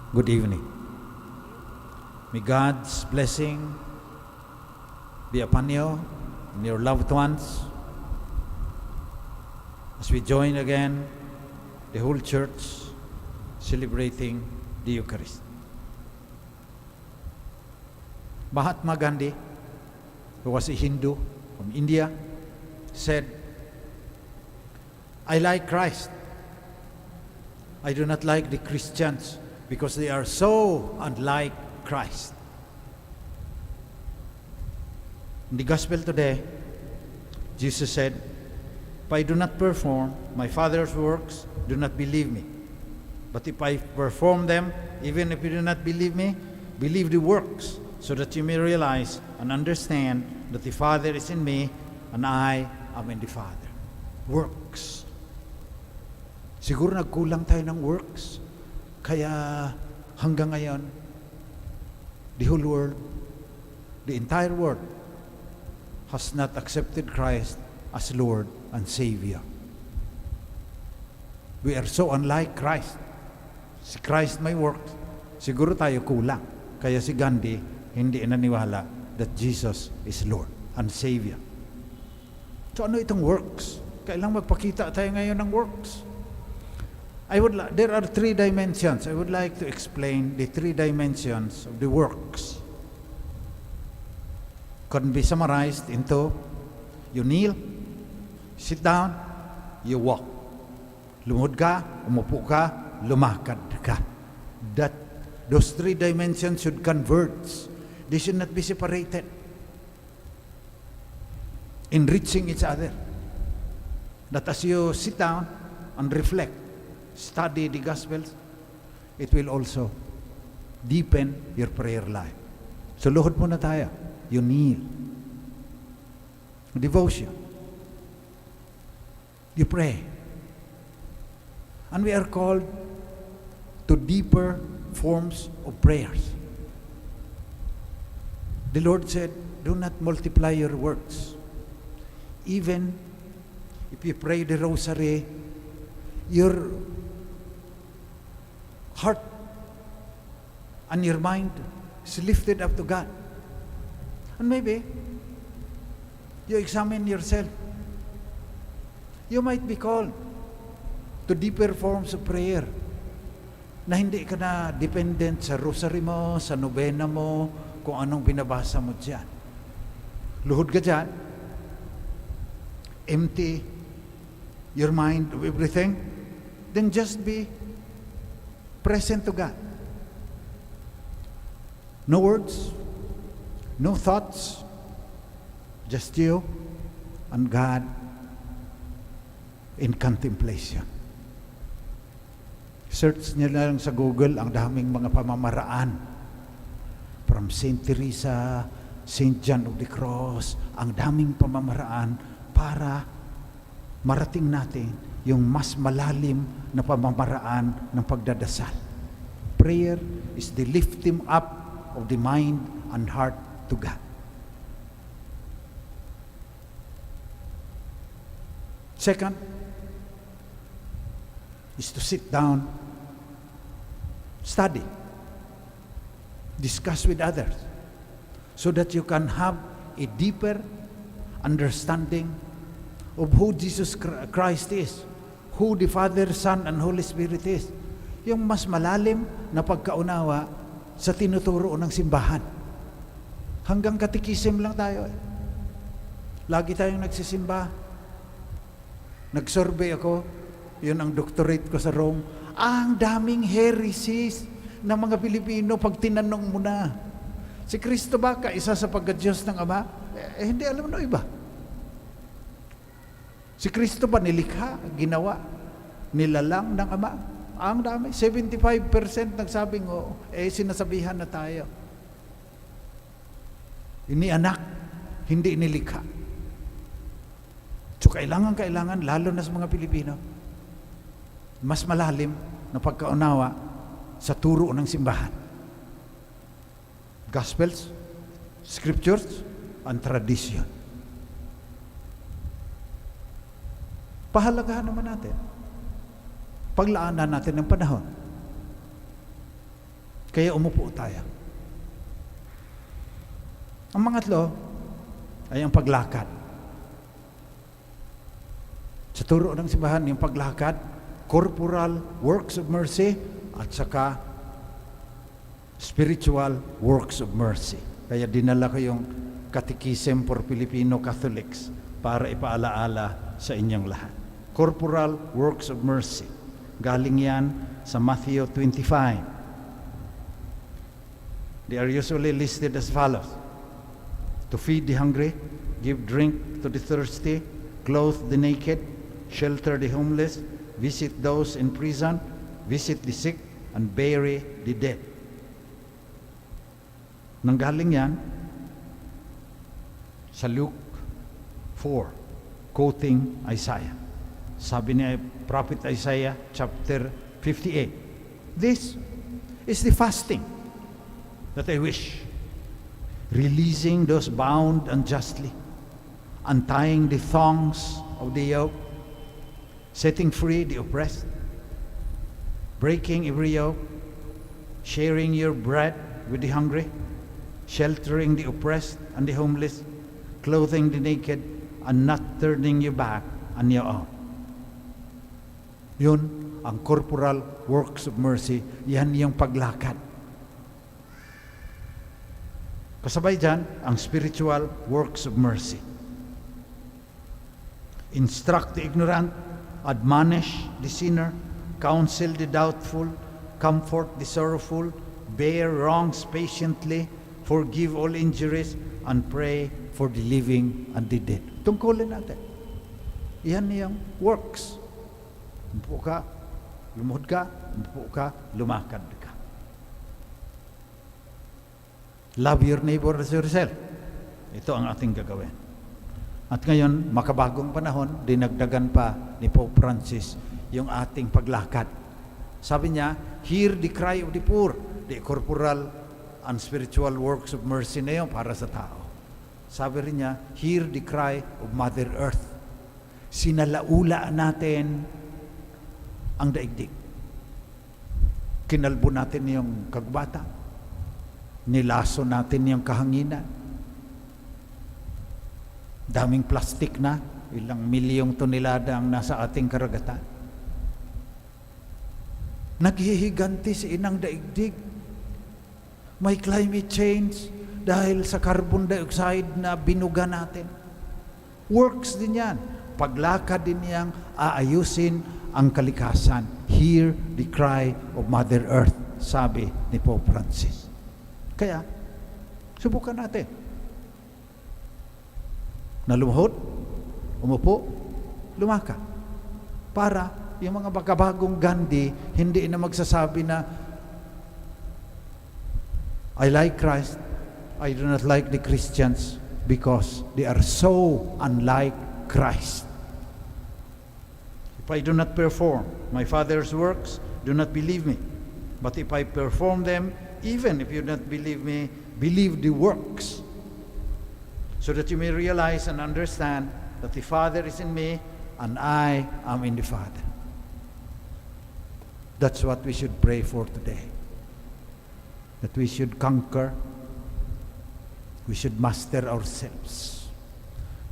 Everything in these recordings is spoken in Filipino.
Good evening. May God's blessing be upon you and your loved ones as we join again the whole church celebrating the Eucharist. Mahatma Gandhi, who was a Hindu from India, said, "I like Christ. I do not like the Christians because they are so unlike Christ." In the gospel today, Jesus said, "If I do not perform my Father's works, do not believe me. But if I perform them, even if you do not believe me, believe the works, so that you may realize and understand that the Father is in me and I am in the Father." Works. Siguro nagkulang tayo ng works. Kaya hanggang ngayon, the whole world, the entire world, has not accepted Christ as Lord and Savior. We are so unlike Christ. Si Christ may works, siguro tayo kulang. Kaya si Gandhi hindi naniwala that Jesus is Lord and Savior. So ano itong works? Kailangan magpakita tayo ngayon ng works. There are three dimensions. I would like to explain the three dimensions of the works. Can be summarized into: you kneel, sit down, you walk. Lumuhod ka, umupo ka, lumakad ka. Those three dimensions should converge. They should not be separated, enriching each other. That as you sit down and reflect, study the Gospels, it will also deepen your prayer life. So luhod muna tayo. You kneel. Devotion. You pray. And we are called to deeper forms of prayers. The Lord said, "Do not multiply your words." Even if you pray the rosary, your heart and your mind is lifted up to God. And maybe you examine yourself. You might be called to deeper forms of prayer na hindi ka na dependent sa rosary mo, sa nobena mo, kung anong binabasa mo dyan. Luhod ka dyan, empty your mind of everything, then just be present to God. No words, no thoughts, just you and God in contemplation. Search niyo lang sa Google, ang daming mga pamamaraan. From Saint Teresa, Saint John of the Cross, ang daming pamamaraan para marating natin yung mas malalim na pamamaraan ng pagdadasal. Prayer is the lifting up of the mind and heart to God. Second is to sit down, study, discuss with others, so that you can have a deeper understanding of who Jesus Christ is, who the Father, Son, and Holy Spirit is. Yung mas malalim na pagkaunawa sa tinuturo ng simbahan. Hanggang katikisim lang tayo. Lagi tayong nagsisimba. Nag-survey ako, yun ang doctorate ko sa Rome. Ang daming heresies ng mga Pilipino pag tinanong mo na, si Kristo ba kaisa sa pagka-Diyos ng Ama? Hindi alam no iba. Si Kristo ba nilikha, ginawa, nilalang ng Ama? Ang dami, 75% nagsabing oo. Sinasabihan na tayo. Inianak, hindi inilikha. So kailangan, lalo na sa mga Pilipino, mas malalim na pagkaunawa sa turo ng simbahan. Gospels, Scriptures, and tradition. Pahalagahan naman natin. Paglaanan natin ng panahon. Kaya umupo tayo. Ang mangatlo ay ang paglakad. Sa turo ng simbahan, yung paglakad, corporal works of mercy, at saka spiritual works of mercy. Kaya dinala ko yung Catechism for Filipino Catholics para ipaalaala sa inyong lahat. Corporal works of mercy. Galing yan sa Matthew 25. They are usually listed as follows: to feed the hungry, give drink to the thirsty, clothe the naked, shelter the homeless, visit those in prison, visit the sick, and bury the dead. Nanggaling yan sa Luke 4, quoting Isaiah. Sabi ni Prophet Isaiah, chapter 58, "This is the fasting that I wish, releasing those bound unjustly, untying the thongs of the yoke, setting free the oppressed, breaking every yoke, sharing your bread with the hungry, sheltering the oppressed and the homeless, clothing the naked, and not turning your back on your own." Yun ang corporal works of mercy. Yan yung paglakad. Kasabay dyan, ang spiritual works of mercy. Instruct the ignorant, admonish the sinner, counsel the doubtful, comfort the sorrowful, bear wrongs patiently, forgive all injuries, and pray for the living and the dead. Tungkulin natin. Yan yung works. Umupo ka, lumuhod ka, umupo ka, lumakad ka. Love your neighbor as yourself. Ito ang ating gagawin. At ngayon, makabagong panahon, dinagdagan pa ni Pope Francis yung ating paglakad. Sabi niya, hear the cry of the poor. The corporal and spiritual works of mercy na yun para sa tao. Sabi rin niya, hear the cry of Mother Earth. Sinalaula natin ang daigdig. Kinalbo natin yung kagbata. Nilaso natin yung kahanginan. Daming plastik na, ilang milyong tonelada ang nasa ating karagatan. Naghihiganti si inang daigdig. May climate change dahil sa carbon dioxide na binuga natin. Works din yan. Paglakad din niyang aayusin ang kalikasan. Hear the cry of Mother Earth, sabi ni Pope Francis. Kaya, subukan natin. Na lumuhod, umupo, lumaka. Para yung mga makabagong Gandhi, hindi na magsasabi na, I like Christ, I do not like the Christians because they are so unlike Christ. If I do not perform my Father's works, do not believe me. But if I perform them, even if you don't believe me, believe the works, so that you may realize and understand that the Father is in me and I am in the Father. That's what we should pray for today. That we should conquer, we should master ourselves.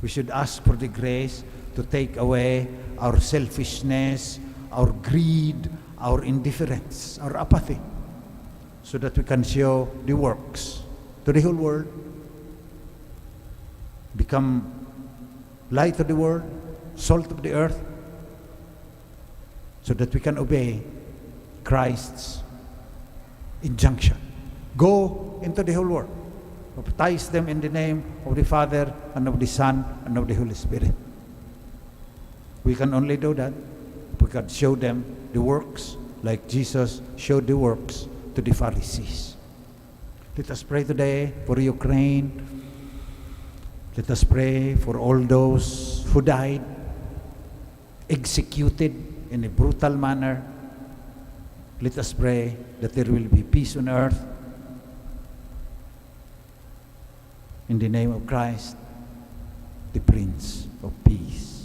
We should ask for the grace to take away our selfishness, our greed, our indifference, our apathy, so that we can show the works to the whole world, become light of the world, salt of the earth, so that we can obey Christ's injunction. Go into the whole world, baptize them in the name of the Father and of the Son and of the Holy Spirit. We can only do that if we can show them the works like Jesus showed the works to the Pharisees. Let us pray today for Ukraine. Let us pray for all those who died, executed in a brutal manner. Let us pray that there will be peace on earth. In the name of Christ, the Prince of Peace.